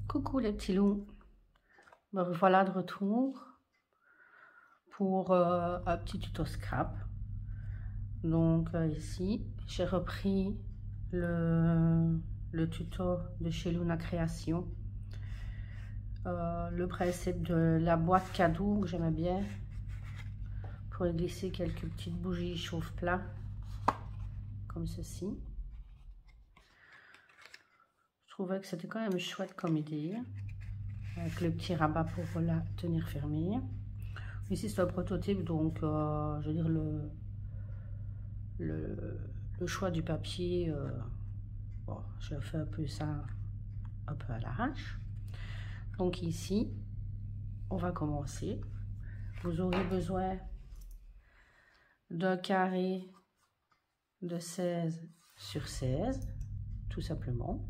Coucou les petits loups, me revoilà de retour pour un petit tuto scrap. Donc ici j'ai repris le tuto de chez Luna Création, le principe de la boîte cadeau que j'aimais bien pour y glisser quelques petites bougies chauffe-plat comme ceci. Je trouvais que c'était quand même chouette comme idée, avec le petit rabat pour la tenir fermée. Ici c'est un prototype, donc je veux dire le choix du papier, bon, je fais un peu ça un peu à l'arrache. Donc ici on va commencer. Vous aurez besoin d'un carré de 16 sur 16 tout simplement,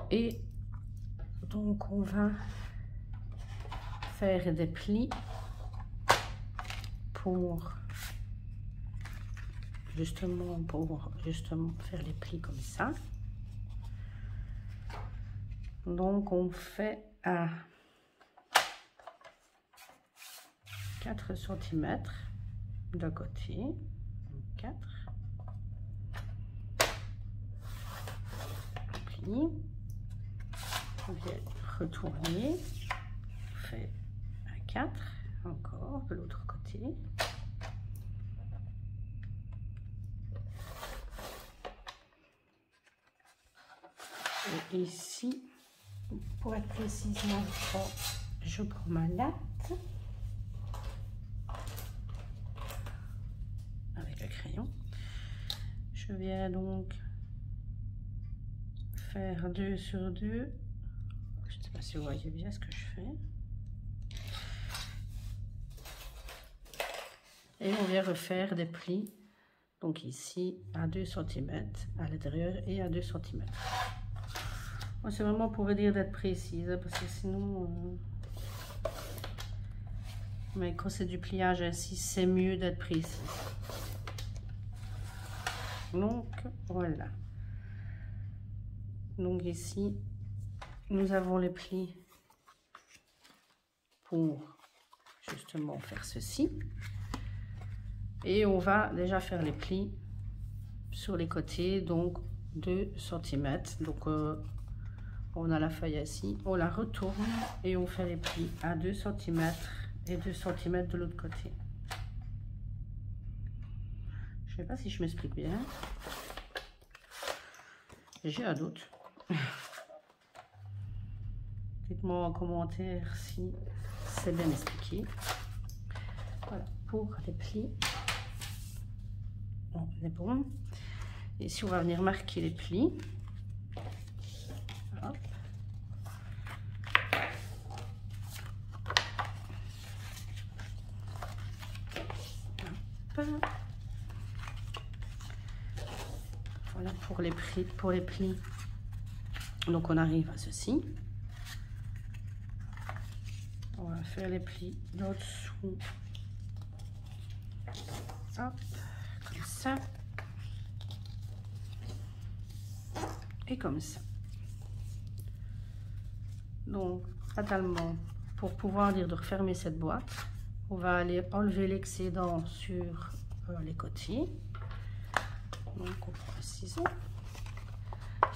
et donc on va faire des plis pour justement faire les plis comme ça. Donc on fait à 4 cm d'un côté, 4 plis, on vient retourner, on fait à 4 encore de l'autre côté. Et ici, pour être précisément fort, je prends ma latte avec le crayon. Je viens donc faire 2 sur 2. Je ne sais pas si vous voyez bien ce que je fais. Et on vient refaire des plis. Donc ici, à 2 cm à l'intérieur et à 2 cm. C'est vraiment pour dire d'être précise, parce que sinon, mais quand c'est du pliage ainsi, c'est mieux d'être précis. Donc voilà. Donc ici, nous avons les plis pour justement faire ceci. Et on va déjà faire les plis sur les côtés, donc 2 cm. Donc on a la feuille ici, on la retourne et on fait les plis à 2 cm et 2 cm de l'autre côté. Je ne sais pas si je m'explique bien. J'ai un doute. Dites-moi en commentaire si c'est bien expliqué. Voilà, pour les plis, on est bon. Ici, on va venir marquer les plis. Hop. Hop. Voilà pour les plis. Donc on arrive à ceci. On va faire les plis d'en-dessous. Hop, comme ça. Et comme ça. Donc, fatalement, pour pouvoir dire de refermer cette boîte, on va aller enlever l'excédent sur les côtés. Donc, on prend le ciseau.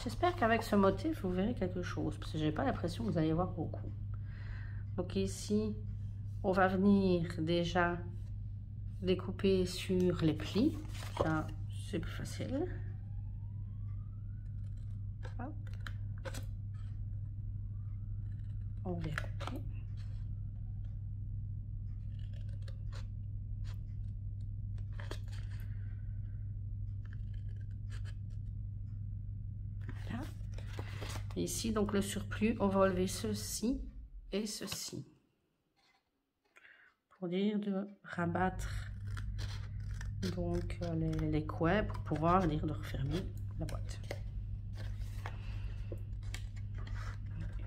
J'espère qu'avec ce motif, vous verrez quelque chose, parce que j'ai pas l'impression que vous allez voir beaucoup. Donc ici, on va venir déjà découper sur les plis. Ça, c'est plus facile. Hop. On vient couper. Voilà. Ici, donc le surplus, on va enlever ceci et ceci. Pour dire de rabattre donc les coins pour pouvoir dire de refermer la boîte.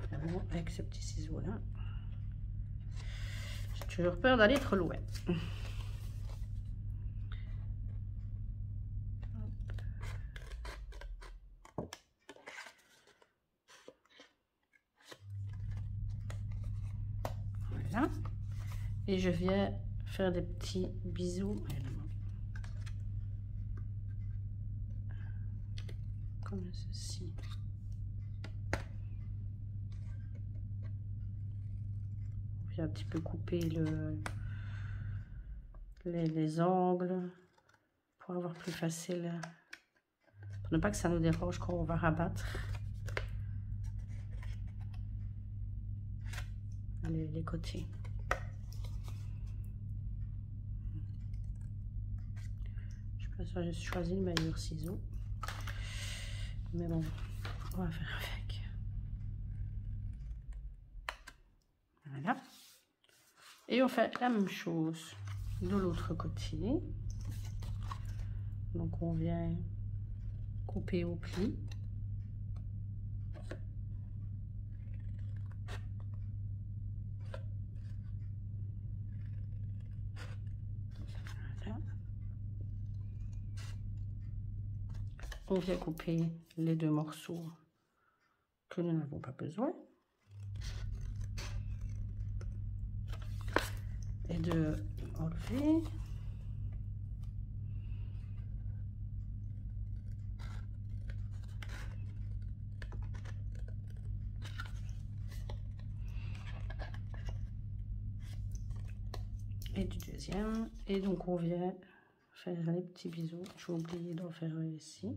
Évidemment, avec ce petit ciseau là, j'ai toujours peur d'aller trop loin. Et je viens faire des petits bisous. Comme ceci. On vient un petit peu couper les angles pour avoir plus facile, pour ne pas que ça nous dérange quand on va rabattre les côtés. Je sais pas si j'ai choisi le meilleur ciseau, mais bon, on va faire avec. Voilà. Et on fait la même chose de l'autre côté. Donc on vient couper au pli. Voilà. On vient couper les deux morceaux que nous n'avons pas besoin. Et de enlever. Et du deuxième. Et donc on vient faire les petits bisous. J'ai oublié d'en faire un ici.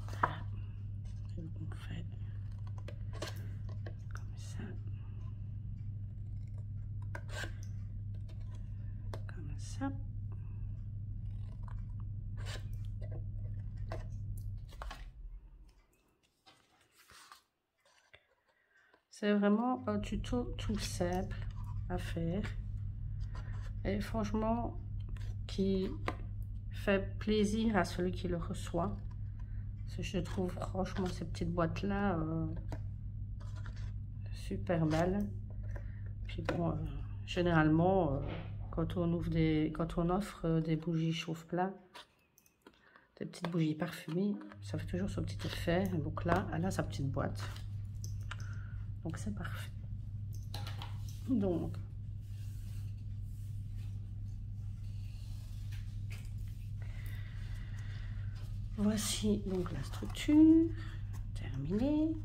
Voilà. Et donc on fait comme ça. Comme ça. C'est vraiment un tuto tout simple à faire et franchement qui fait plaisir à celui qui le reçoit. Parce que je trouve franchement ces petites boîtes là super belles. Puis bon, généralement quand on offre des bougies chauffe-plat, des petites bougies parfumées, ça fait toujours son petit effet. Donc là, elle a sa petite boîte. Donc c'est parfait. Donc voici donc la structure terminée.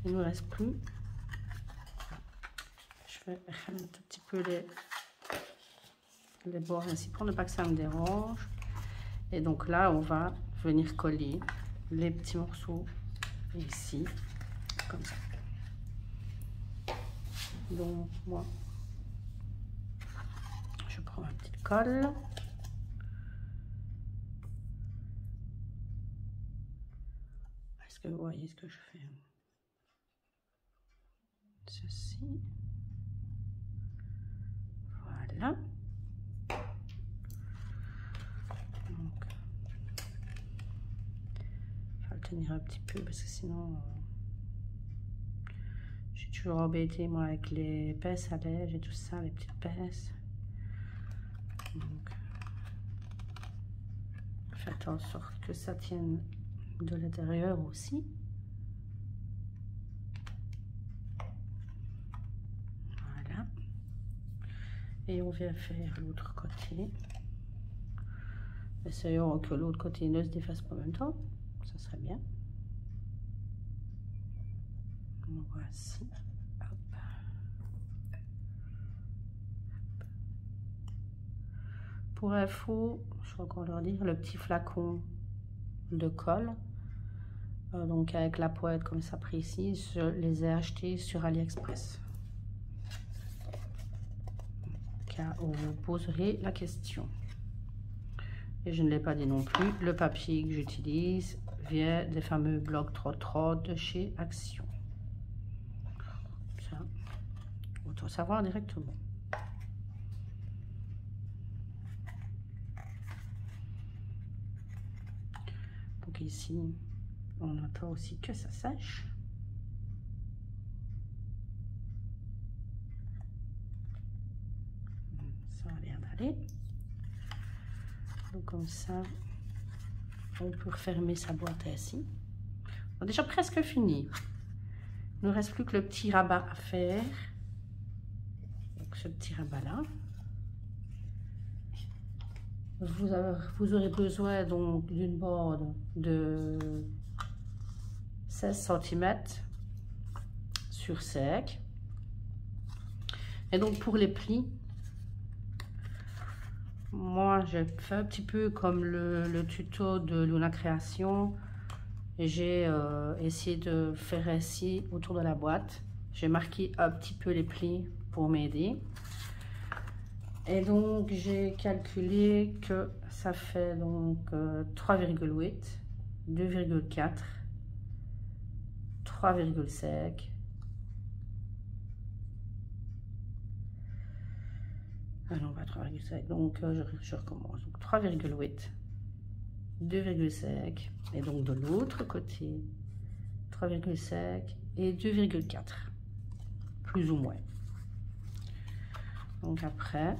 Il ne nous reste plus. Je vais un tout petit peu les bords ainsi pour ne pas que ça me dérange. Et donc là on va venir coller les petits morceaux ici comme ça. Donc moi je prends ma petite colle. Est-ce que vous voyez ce que je fais? Ceci. Voilà. Donc il faut le tenir un petit peu parce que sinon je suis toujours embêtée moi avec les pinces à lèvres et tout ça, les petites pinces. Donc faites en sorte que ça tienne de l'intérieur aussi. Voilà. Et on vient faire l'autre côté. Essayons que l'autre côté ne se défasse pas en même temps. Ça serait bien. Voici. Hop. Pour info, je vais encore leur dire, le petit flacon de colle, donc avec la pointe comme ça précise, je les ai achetés sur AliExpress. Car vous vous poserez la question. Et je ne l'ai pas dit non plus, le papier que j'utilise vient des fameux blocs 330 de chez Action. Ça, autant savoir directement. Donc ici, on attend aussi que ça sèche. Ça a l'air d'aller. Donc comme ça, on peut refermer sa boîte ainsi. On a déjà presque fini. Il ne reste plus que le petit rabat à faire. Donc ce petit rabat là. Vous aurez besoin donc d'une bande de 16 cm sur sec. Et donc pour les plis, moi j'ai fait un petit peu comme le tuto de Luna Création. J'ai essayé de faire ainsi autour de la boîte. J'ai marqué un petit peu les plis pour m'aider. Et donc j'ai calculé que ça fait donc 3,8, 2,4, 3,5. Ah non, pas 3,5. Donc je recommence. Donc 3,8, 2,5 et donc de l'autre côté 3,5 et 2,4 plus ou moins. Donc après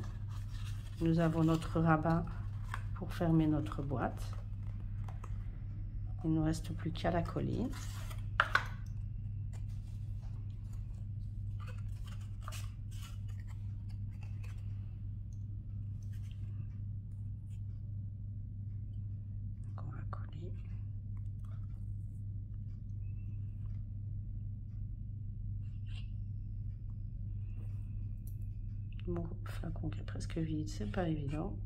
nous avons notre rabat pour fermer notre boîte. Il ne nous reste plus qu'à la coller. Donc on va coller. Mon flacon qui est presque vide, c'est pas évident.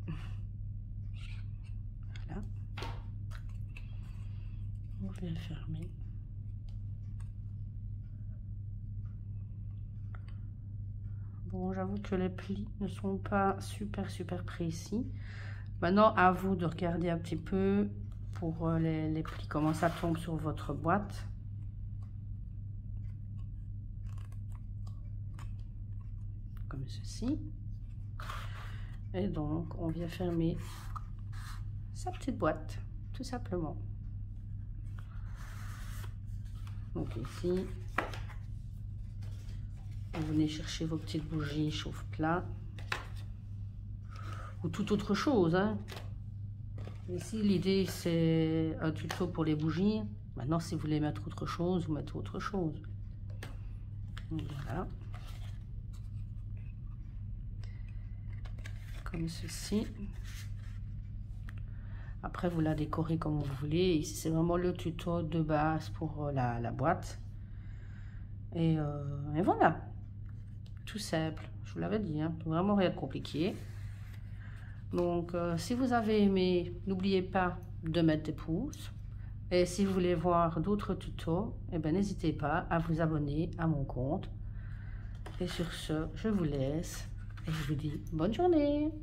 Voilà. On va le fermer. Bon, j'avoue que les plis ne sont pas super précis. Maintenant, à vous de regarder un petit peu pour les plis, comment ça tombe sur votre boîte. Comme ceci. Et donc on vient fermer sa petite boîte tout simplement. Donc ici vous venez chercher vos petites bougies chauffe-plat ou toute autre chose, hein. Ici l'idée c'est un tuto pour les bougies. Maintenant si vous voulez mettre autre chose, vous mettez autre chose. Donc, voilà. Comme ceci. Après vous la décorez comme vous voulez. Ici c'est vraiment le tuto de base pour la boîte. Et voilà, tout simple, je vous l'avais dit, hein, vraiment rien de compliqué. Donc si vous avez aimé, n'oubliez pas de mettre des pouces. Et si vous voulez voir d'autres tutos, eh ben, n'hésitez pas à vous abonner à mon compte. Et sur ce, je vous laisse et je vous dis bonne journée.